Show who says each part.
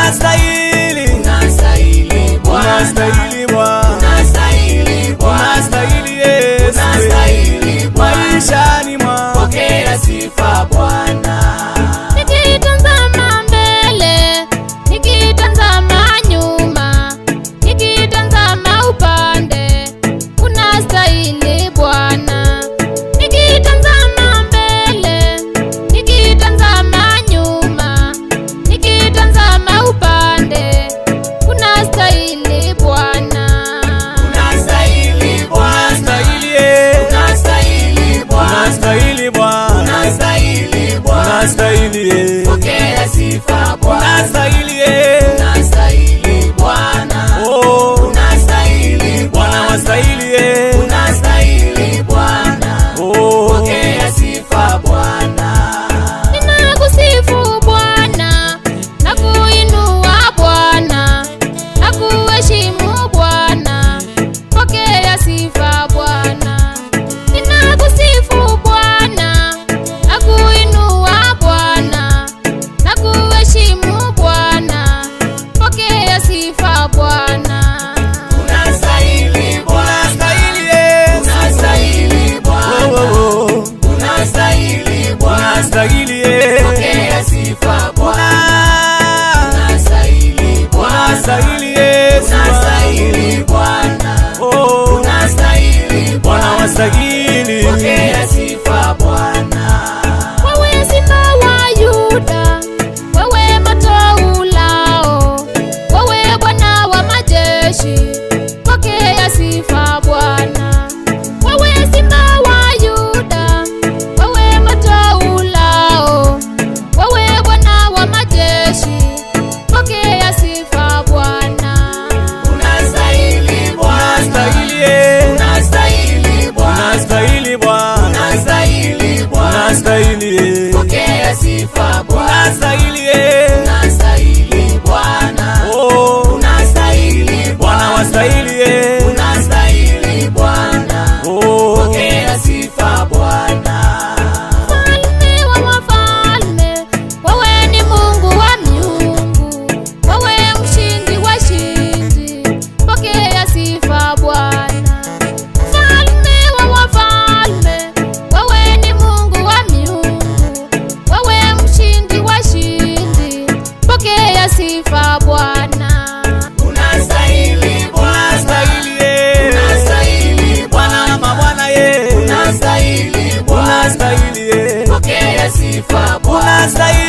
Speaker 1: unastahili,
Speaker 2: unastahili Bwana,
Speaker 1: unastahili Bwana,
Speaker 2: unastahili Bwana,
Speaker 1: unastahili Yesu,
Speaker 2: unastahili Bwana,
Speaker 1: maishani mwangu.
Speaker 2: pokea sifa Bwana.
Speaker 3: Nikitazama mbele, nikitazama nyuma, nikitazama upande, unastahili Bwana. Nikitazama mbele, nikitazama nyuma, nikitazama upande, unastahili Bwana.
Speaker 2: Unastahili Bwana,
Speaker 1: Unastahili,
Speaker 2: unastahili Bwana,
Speaker 1: unastahili Bwana,
Speaker 2: unastahili Bwana,
Speaker 1: unastahili,
Speaker 2: pokea sifa Bwana,
Speaker 1: unastahili,
Speaker 2: unastahili Bwana,
Speaker 1: oh,
Speaker 2: unastahili
Speaker 1: Bwana
Speaker 2: Bwana,
Speaker 1: wastahili,
Speaker 2: unastahili Bwana,
Speaker 1: oh,
Speaker 2: pokea sifa Bwana.
Speaker 3: Ninakusifu Bwana, nakuinua Bwana, nakuheshimu Bwana, pokea sifa Bwana. Ninakusifu Bwana, nakuinua Bwana, nakuheshimu Bwana, pokea sifa Bwana.
Speaker 2: Unastahili Bwana, unastahili Bwana,
Speaker 1: oh,
Speaker 2: unastahili Bwana,
Speaker 1: unastahili,
Speaker 2: pokea sifa Bwana.
Speaker 1: Bwana,
Speaker 2: Unastahili Bwana,
Speaker 1: unastahili Yesu,
Speaker 2: unastahili Bwana,
Speaker 1: oh,
Speaker 2: unastahili
Speaker 1: Bwana
Speaker 2: Bwana,
Speaker 1: wastahili,
Speaker 2: pokea sifa Bwana.
Speaker 3: Wewe Simba wa Yuda, wewe moto ulao, wewe Bwana wa majeshi, pokea sifa Bwana. Wewe Simba wa Yuda, wewe moto ulao, wewe Bwana wa majeshi, pokea sifa Bwana.
Speaker 2: Unastahili Bwana,
Speaker 1: unastahili,
Speaker 2: unastahili Bwana,
Speaker 1: unastahili Bwana,
Speaker 2: unastahili Bwana,
Speaker 1: unastahili,
Speaker 2: pokea sifa Bwana.
Speaker 1: unastahili,
Speaker 2: Unastahili Bwana,
Speaker 1: oh,
Speaker 2: unastahili
Speaker 1: Bwana
Speaker 2: Bwana,
Speaker 1: wastahili,
Speaker 2: unastahili Bwana,
Speaker 1: oh,
Speaker 2: pokea sifa Bwana.
Speaker 3: Mfalme wa wafalme, wewe ni Mungu wa miungu, wewe mshindi wa shindi, pokea sifa Bwana. Mfalme wa wafalme, wewe ni Mungu wa miungu, wewe mshindi wa shindi, pokea sifa Bwana.
Speaker 2: Unastahili Bwana, unastahili
Speaker 1: Bwana
Speaker 2: Bwana,
Speaker 1: mabwana ye,
Speaker 2: unastahili Bwana,
Speaker 1: unastahili,
Speaker 2: pokea sifa Bwana.
Speaker 1: unastahili